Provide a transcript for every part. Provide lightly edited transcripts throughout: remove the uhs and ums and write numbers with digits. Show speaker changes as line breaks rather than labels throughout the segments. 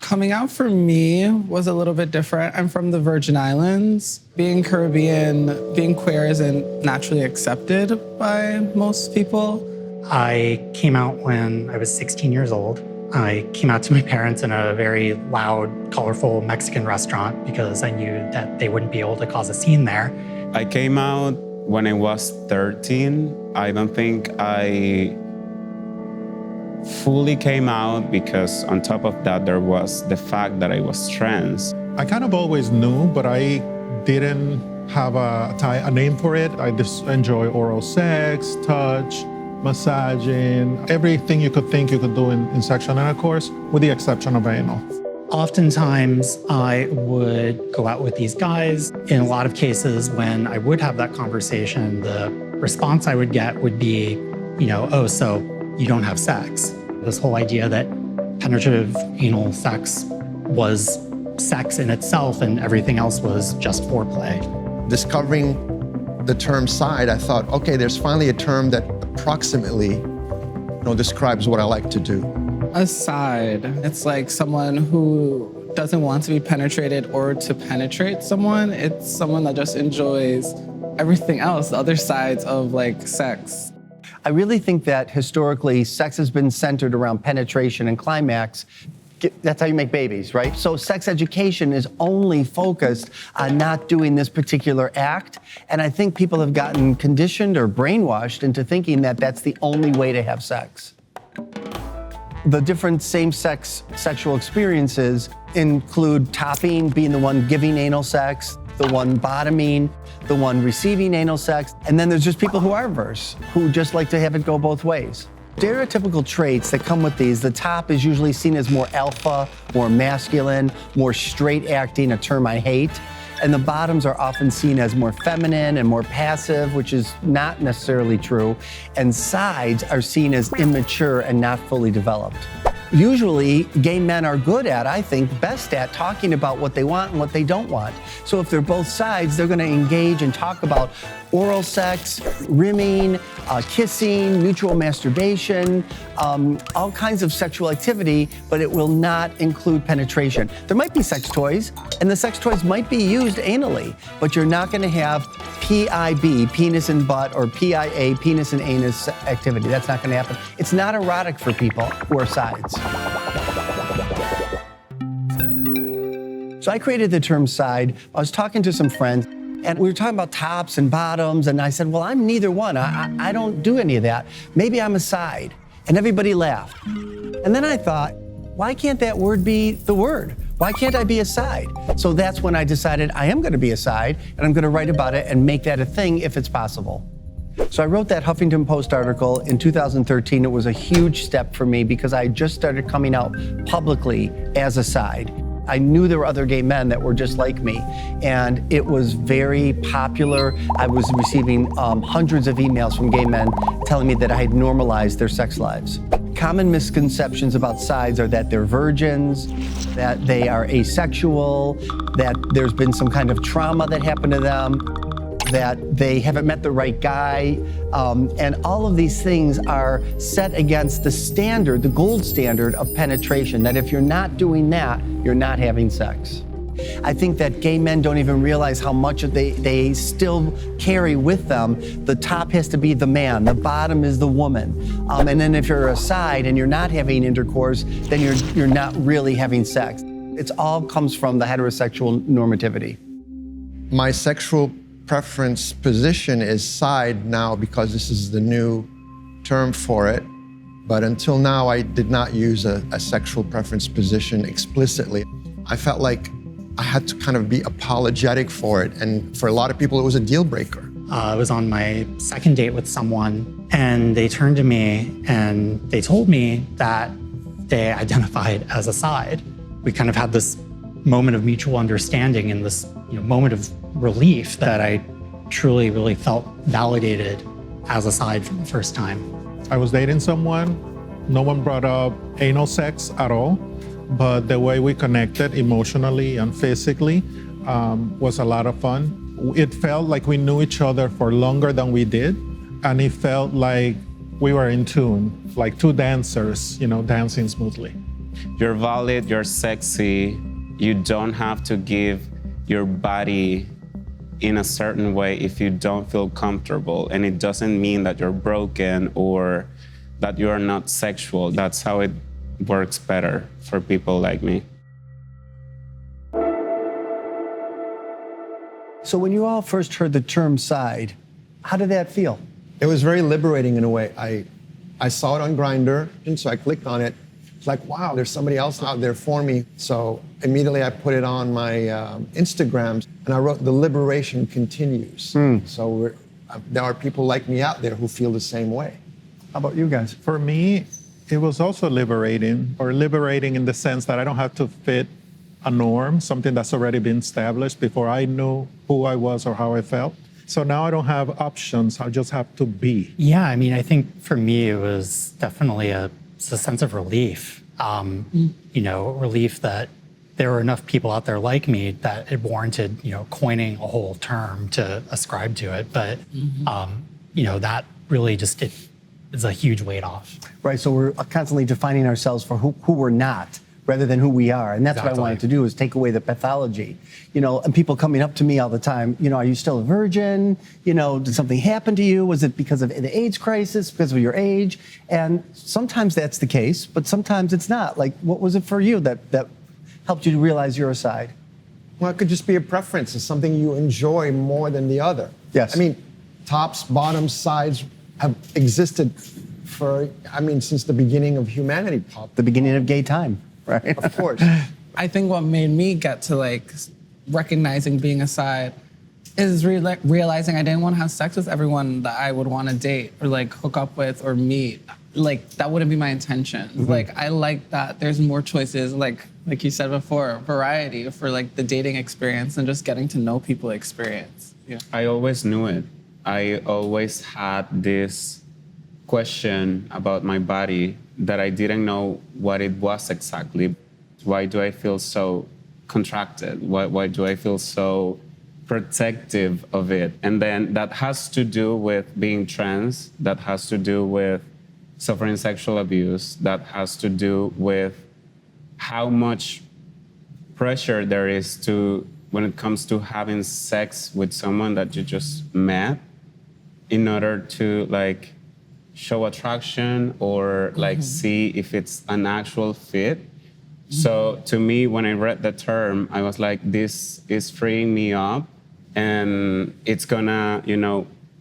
Coming out for me was a little bit different. I'm from the Virgin Islands. Being Caribbean, being queer isn't naturally accepted by most people.
I came out when I was 16 years old. I came out to my parents in a very loud, colorful Mexican restaurant because I knew that they wouldn't be able to cause a scene there.
I came out when I was 13. I don't think I fully came out because on top of that, there was the fact that I was trans.
I kind of always knew, but I didn't have a name for it. I just enjoy oral sex, touch, massaging, everything you could think you could do in sexual intercourse, with the exception of anal.
Oftentimes, I would go out with these guys. In a lot of cases, when I would have that conversation, the response I would get would be, oh, so you don't have sex. This whole idea that penetrative anal sex was sex in itself and everything else was just foreplay.
Discovering the term side, I thought, okay, there's finally a term that approximately describes what I like to do.
A side, it's like someone who doesn't want to be penetrated or to penetrate someone. It's someone that just enjoys everything else, the other sides of sex.
I really think that historically, sex has been centered around penetration and climax. That's how you make babies, right? So sex education is only focused on not doing this particular act. And I think people have gotten conditioned or brainwashed into thinking that that's the only way to have sex. The different same-sex sexual experiences include topping, being the one giving anal sex, the one bottoming, the one receiving anal sex, and then there's just people who are averse, who just like to have it go both ways. Stereotypical traits that come with these, the top is usually seen as more alpha, more masculine, more straight acting, a term I hate, and the bottoms are often seen as more feminine and more passive, which is not necessarily true, and sides are seen as immature and not fully developed. Usually, gay men are good at, I think, best at talking about what they want and what they don't want. So if they're both sides, they're gonna engage and talk about oral sex, rimming, kissing, mutual masturbation, all kinds of sexual activity, but it will not include penetration. There might be sex toys, and the sex toys might be used anally, but you're not gonna have PIB, penis and butt, or PIA, penis and anus activity. That's not gonna happen. It's not erotic for people who are sides. So I created the term side. I was talking to some friends, and we were talking about tops and bottoms, and I said, well, I'm neither one. I don't do any of that. Maybe I'm a side. And everybody laughed. And then I thought, why can't that word be the word? Why can't I be a side? So that's when I decided I am gonna be a side, and I'm gonna write about it and make that a thing if it's possible. So I wrote that Huffington Post article in 2013. It was a huge step for me because I just started coming out publicly as a side. I knew there were other gay men that were just like me, and it was very popular. I was receiving hundreds of emails from gay men telling me that I had normalized their sex lives. Common misconceptions about sides are that they're virgins, that they are asexual, that there's been some kind of trauma that happened to them, that they haven't met the right guy, and all of these things are set against the standard, the gold standard of penetration, that if you're not doing that, you're not having sex. I think that gay men don't even realize how much they still carry with them. The top has to be the man, the bottom is the woman. And then if you're a side and you're not having intercourse, then you're not really having sex. It all comes from the heterosexual normativity.
My sexual preference position is side now because this is the new term for it. But until now, I did not use a sexual preference position explicitly. I felt like I had to kind of be apologetic for it. And for a lot of people, it was a deal breaker.
I was on my second date with someone, and they turned to me and they told me that they identified as a side. We kind of had this moment of mutual understanding and this moment of relief that I truly, really felt validated as a side for the first time.
I was dating someone. No one brought up anal sex at all, but the way we connected emotionally and physically was a lot of fun. It felt like we knew each other for longer than we did, and it felt like we were in tune, like two dancers, dancing smoothly.
You're valid, you're sexy. You don't have to give your body in a certain way if you don't feel comfortable. And it doesn't mean that you're broken or that you are not sexual. That's how it works better for people like me.
So when you all first heard the term side, how did that feel?
It was very liberating in a way. I saw it on Grindr, and so I clicked on it. It's like, wow, there's somebody else out there for me. So immediately I put it on my Instagram, and I wrote, "The liberation continues." So there are people like me out there who feel the same way.
How about you guys?
For me, it was also liberating, or liberating in the sense that I don't have to fit a norm, something that's already been established before I knew who I was or how I felt. So now I don't have options, I just have to be.
Yeah, I mean, I think for me, it was definitely a sense of relief. Relief that there were enough people out there like me that it warranted, coining a whole term to ascribe to it. But, that really just, it is a huge weight off.
Right, so we're constantly defining ourselves for who we're not, rather than who we are. And that's what I wanted to do, is take away the pathology. And people coming up to me all the time, are you still a virgin? Did something happen to you? Was it because of the AIDS crisis, because of your age? And sometimes that's the case, but sometimes it's not. Like, what was it for you that helped you to realize you're a side?
Well, it could just be a preference. It's something you enjoy more than the other.
Yes.
I mean, tops, bottoms, sides have existed since the beginning of humanity.
The beginning of gay time. Right.
Of course.
I think what made me get to recognizing being a side is realizing I didn't want to have sex with everyone that I would want to date or hook up with or meet. That wouldn't be my intention.
Mm-hmm.
I like that there's more choices, like you said before, variety for the dating experience and just getting to know people experience. Yeah.
I always knew it. I always had this question about my body that I didn't know what it was exactly. Why do I feel so contracted? Why do I feel so protective of it? And then that has to do with being trans, that has to do with suffering sexual abuse, that has to do with how much pressure there is when it comes to having sex with someone that you just met in order to show attraction or see if it's an actual fit. So to me, when I read the term, I was like, this is freeing me up, and it's gonna,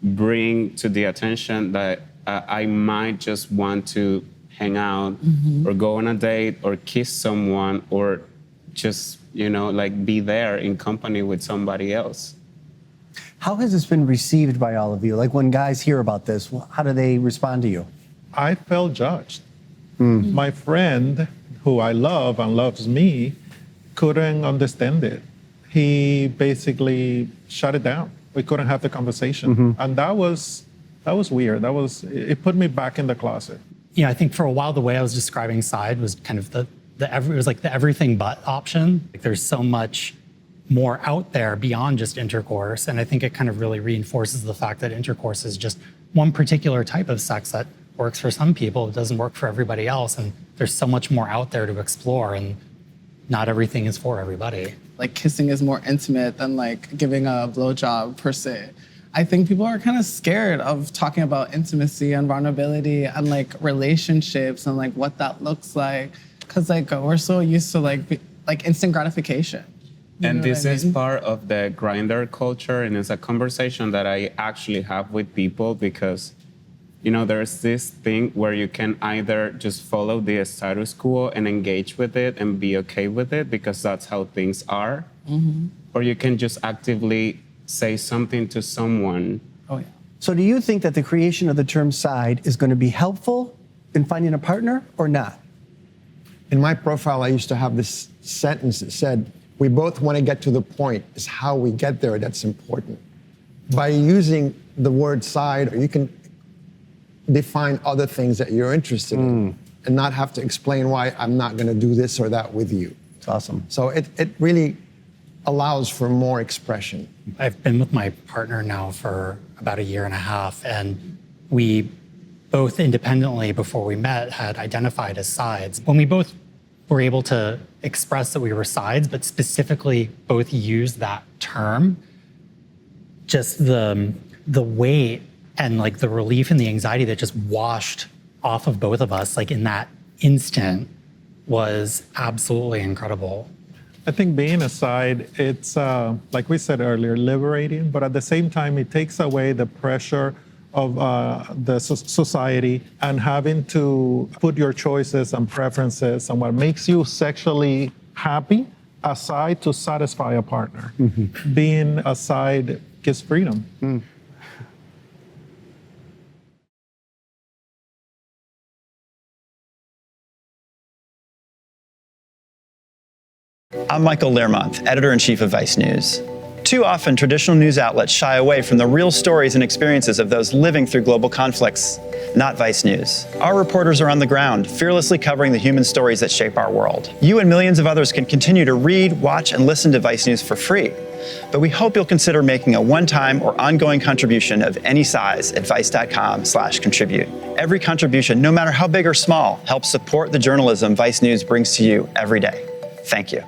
bring to the attention that I might just want to hang out or go on a date or kiss someone or just, be there in company with somebody else.
How has this been received by all of you? When guys hear about this, how do they respond to you?
I felt judged. My friend, who I love and loves me, couldn't understand it. He basically shut it down. We couldn't have the conversation. And that was weird. It put me back in the closet.
I think for a while, the way I was describing side was kind of it was the everything but option. There's so much more out there beyond just intercourse. And I think it kind of really reinforces the fact that intercourse is just one particular type of sex that works for some people. It doesn't work for everybody else. And there's so much more out there to explore, and not everything is for everybody.
Kissing is more intimate than giving a blowjob per se. I think people are kind of scared of talking about intimacy and vulnerability and relationships and what that looks like. Cause we're so used to instant gratification.
And this is part of the Grindr culture, and it's a conversation that I actually have with people because, there's this thing where you can either just follow the status quo and engage with it and be okay with it because that's how things are, or you can just actively say something to someone.
Oh, yeah.
So do you think that the creation of the term side is going to be helpful in finding a partner or not?
In my profile, I used to have this sentence that said, "We both want to get to the point. It's how we get there that's important." By using the word side, you can define other things that you're interested in and not have to explain why I'm not going to do this or that with you.
It's awesome.
So it really allows for more expression.
I've been with my partner now for about 1.5 years, and we both independently, before we met, had identified as sides. When we both were able to express that we were sides, but specifically both use that term, just the weight and like the relief and the anxiety that just washed off of both of us, like in that instant, was absolutely incredible.
I think being a side, it's like we said earlier, liberating, but at the same time, it takes away the pressure of the society and having to put your choices and preferences and what makes you sexually happy aside to satisfy a partner. Mm-hmm. Being a side gives freedom. Mm.
I'm Michael Learmonth, editor-in-chief of Vice News. Too often, traditional news outlets shy away from the real stories and experiences of those living through global conflicts. Not Vice News. Our reporters are on the ground, fearlessly covering the human stories that shape our world. You and millions of others can continue to read, watch, and listen to Vice News for free. But we hope you'll consider making a one-time or ongoing contribution of any size at vice.com/contribute. Every contribution, no matter how big or small, helps support the journalism Vice News brings to you every day. Thank you.